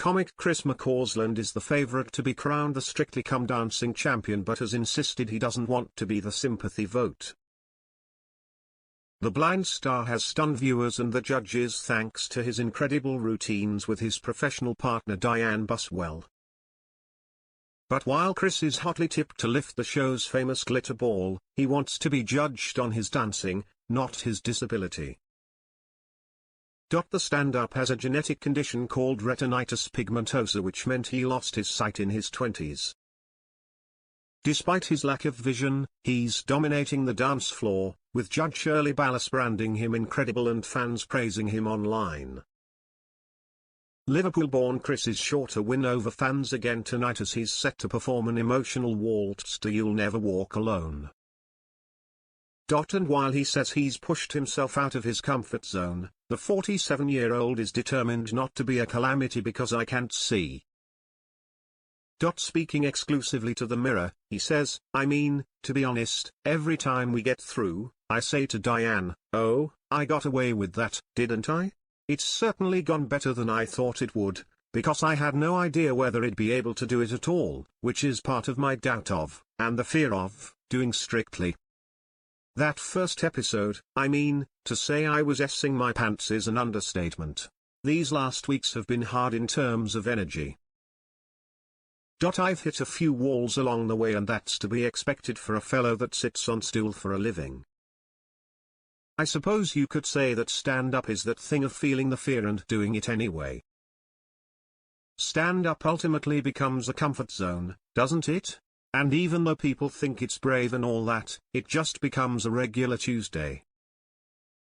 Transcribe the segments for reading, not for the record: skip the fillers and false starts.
Comic Chris McCausland is the favorite to be crowned the Strictly Come Dancing champion but has insisted he doesn't want to be the sympathy vote. The blind star has stunned viewers and the judges thanks to his incredible routines with his professional partner Diane Buswell. But while Chris is hotly tipped to lift the show's famous glitter ball, he wants to be judged on his dancing, not his disability. The stand-up has a genetic condition called retinitis pigmentosa, which meant he lost his sight in his 20s. Despite his lack of vision, he's dominating the dance floor, with Judge Shirley Ballas branding him incredible and fans praising him online. Liverpool-born Chris is sure to win over fans again tonight as he's set to perform an emotional waltz to You'll Never Walk Alone. And while he says he's pushed himself out of his comfort zone, the 47-year-old is determined not to be a calamity because I can't see. Speaking exclusively to the Mirror, he says, "I mean, to be honest, every time we get through, I say to Diane, oh, I got away with that, didn't I? It's certainly gone better than I thought it would, because I had no idea whether I'd be able to do it at all, which is part of my doubt of, and the fear of, doing Strictly. That first episode, I mean, to say I was essing my pants is an understatement. These last weeks have been hard in terms of energy. I've hit a few walls along the way, and that's to be expected for a fellow that sits on stool for a living. I suppose you could say that stand-up is that thing of feeling the fear and doing it anyway. Stand-up ultimately becomes a comfort zone, doesn't it? And even though people think it's brave and all that, it just becomes a regular Tuesday.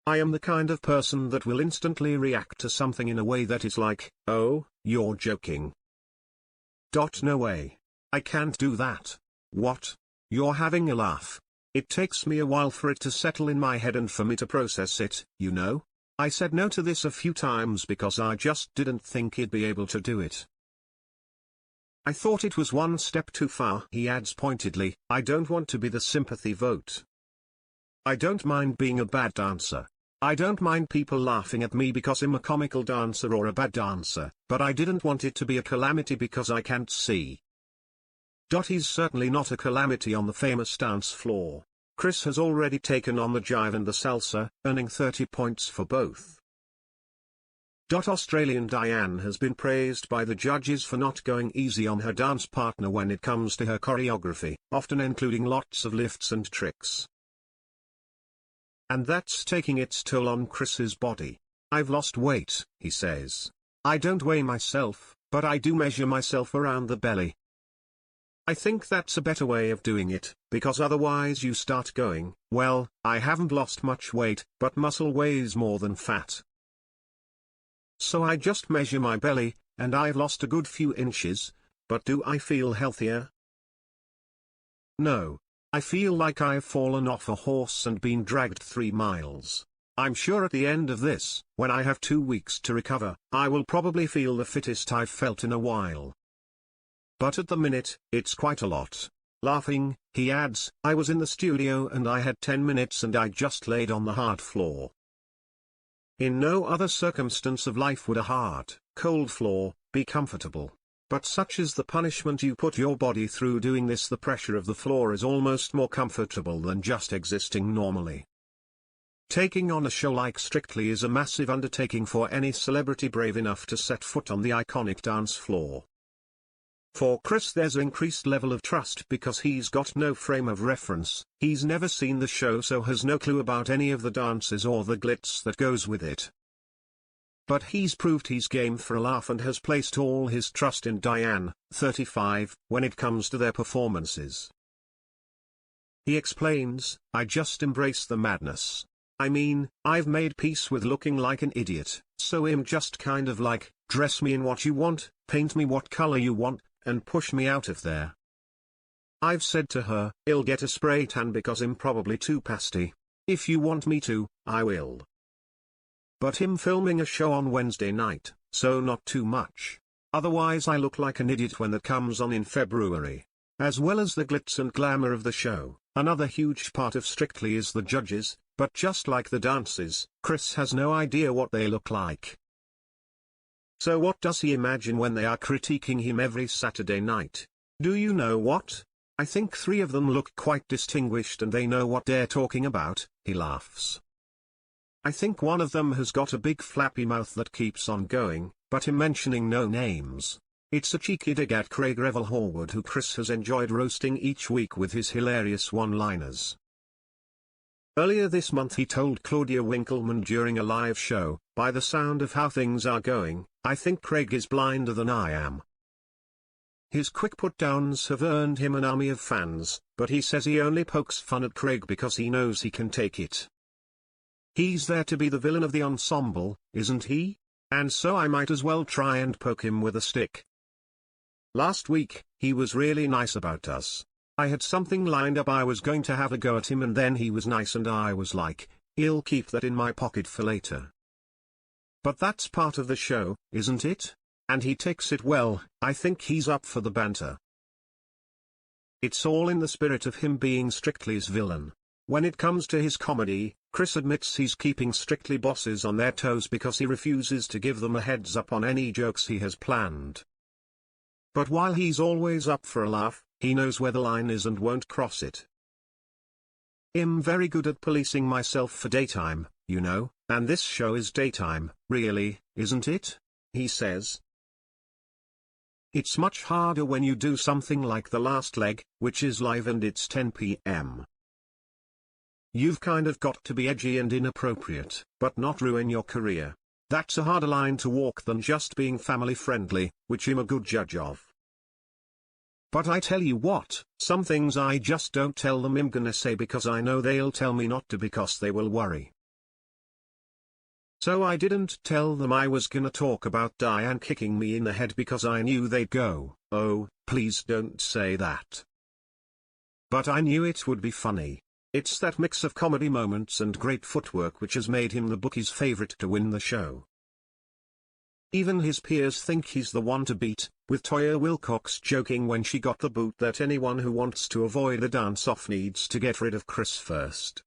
I am the kind of person that will instantly react to something in a way that is like, oh, you're joking. No way. I can't do that. What? You're having a laugh. It takes me a while for it to settle in my head and for me to process it, you know? I said no to this a few times because I just didn't think he'd be able to do it. I thought it was one step too far. He adds pointedly, I don't want to be the sympathy vote. I don't mind being a bad dancer. I don't mind people laughing at me because I'm a comical dancer or a bad dancer, but I didn't want it to be a calamity because I can't see. He's certainly not a calamity on the famous dance floor. Chris has already taken on the jive and the salsa, earning 30 points for both. Australian Diane has been praised by the judges for not going easy on her dance partner when it comes to her choreography, often including lots of lifts and tricks. And that's taking its toll on Chris's body. I've lost weight, he says. I don't weigh myself, but I do measure myself around the belly. I think that's a better way of doing it, because otherwise you start going, well, I haven't lost much weight, but muscle weighs more than fat. So I just measure my belly, and I've lost a good few inches, but do I feel healthier? No. I feel like I've fallen off a horse and been dragged 3 miles. I'm sure at the end of this, when I have 2 weeks to recover, I will probably feel the fittest I've felt in a while. But at the minute, it's quite a lot. Laughing, he adds, I was in the studio and I had 10 minutes and I just laid on the hard floor. In no other circumstance of life would a hard, cold floor be comfortable. But such is the punishment you put your body through doing this, the pressure of the floor is almost more comfortable than just existing normally. Taking on a show like Strictly is a massive undertaking for any celebrity brave enough to set foot on the iconic dance floor. For Chris there's an increased level of trust because he's got no frame of reference, he's never seen the show so has no clue about any of the dances or the glitz that goes with it. But he's proved he's game for a laugh and has placed all his trust in Diane, 35, when it comes to their performances. He explains, I just embrace the madness. I mean, I've made peace with looking like an idiot, so I'm just kind of like, dress me in what you want, paint me what color you want, and push me out of there. I've said to her, I'll get a spray tan because I'm probably too pasty. If you want me to, I will. But him filming a show on Wednesday night, so not too much. Otherwise I look like an idiot when that comes on in February. As well as the glitz and glamour of the show, another huge part of Strictly is the judges, but just like the dances, Chris has no idea what they look like. So what does he imagine when they are critiquing him every Saturday night? Do you know what? I think 3 of them look quite distinguished and they know what they're talking about, he laughs. I think one of them has got a big flappy mouth that keeps on going, but him mentioning no names. It's a cheeky dig at Craig Revel Horwood, who Chris has enjoyed roasting each week with his hilarious one-liners. Earlier this month he told Claudia Winkleman during a live show, "By the sound of how things are going, I think Craig is blinder than I am." His quick put-downs have earned him an army of fans, but he says he only pokes fun at Craig because he knows he can take it. He's there to be the villain of the ensemble, isn't he? And so I might as well try and poke him with a stick. Last week, he was really nice about us. I had something lined up, I was going to have a go at him, and then he was nice and I was like, I'll keep that in my pocket for later. But that's part of the show, isn't it? And he takes it well. I think he's up for the banter. It's all in the spirit of him being Strictly's villain. When it comes to his comedy, Chris admits he's keeping Strictly bosses on their toes because he refuses to give them a heads up on any jokes he has planned. But while he's always up for a laugh, he knows where the line is and won't cross it. I'm very good at policing myself for daytime, you know, and this show is daytime, really, isn't it? He says. It's much harder when you do something like the last leg, which is live and it's 10 p.m. You've kind of got to be edgy and inappropriate, but not ruin your career. That's a harder line to walk than just being family friendly, which I'm a good judge of. But I tell you what, some things I just don't tell them I'm gonna say because I know they'll tell me not to because they will worry. So I didn't tell them I was gonna talk about Diane kicking me in the head because I knew they'd go, "Oh, please don't say that." But I knew it would be funny. It's that mix of comedy moments and great footwork which has made him the bookie's favorite to win the show. Even his peers think he's the one to beat, with Toya Wilcox joking when she got the boot that anyone who wants to avoid a dance-off needs to get rid of Chris first.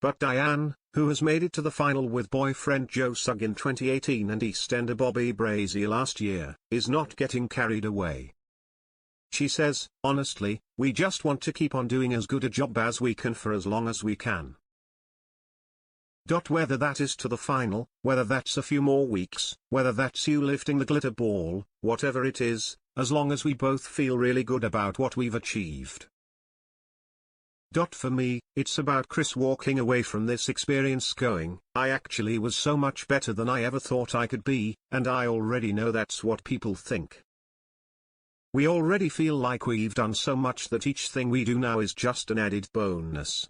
But Diane, who has made it to the final with boyfriend Joe Sugg in 2018 and EastEnder Bobby Brazier last year, is not getting carried away. She says, "Honestly, we just want to keep on doing as good a job as we can for as long as we can. Whether that is to the final, whether that's a few more weeks, whether that's you lifting the glitter ball, whatever it is, as long as we both feel really good about what we've achieved." For me, it's about Chris walking away from this experience going, "I actually was so much better than I ever thought I could be, and I already know that's what people think. We already feel like we've done so much that each thing we do now is just an added bonus."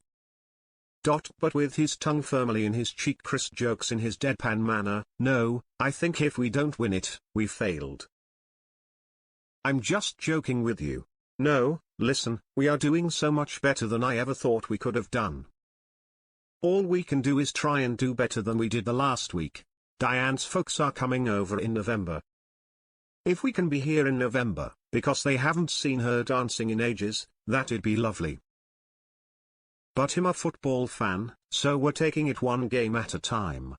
But with his tongue firmly in his cheek, Chris jokes in his deadpan manner, "No, I think if we don't win it, we failed. I'm just joking with you. No, listen, we are doing so much better than I ever thought we could have done. All we can do is try and do better than we did the last week. Diane's folks are coming over in November. If we can be here in November, because they haven't seen her dancing in ages, that'd be lovely. But I'm a football fan, so we're taking it one game at a time."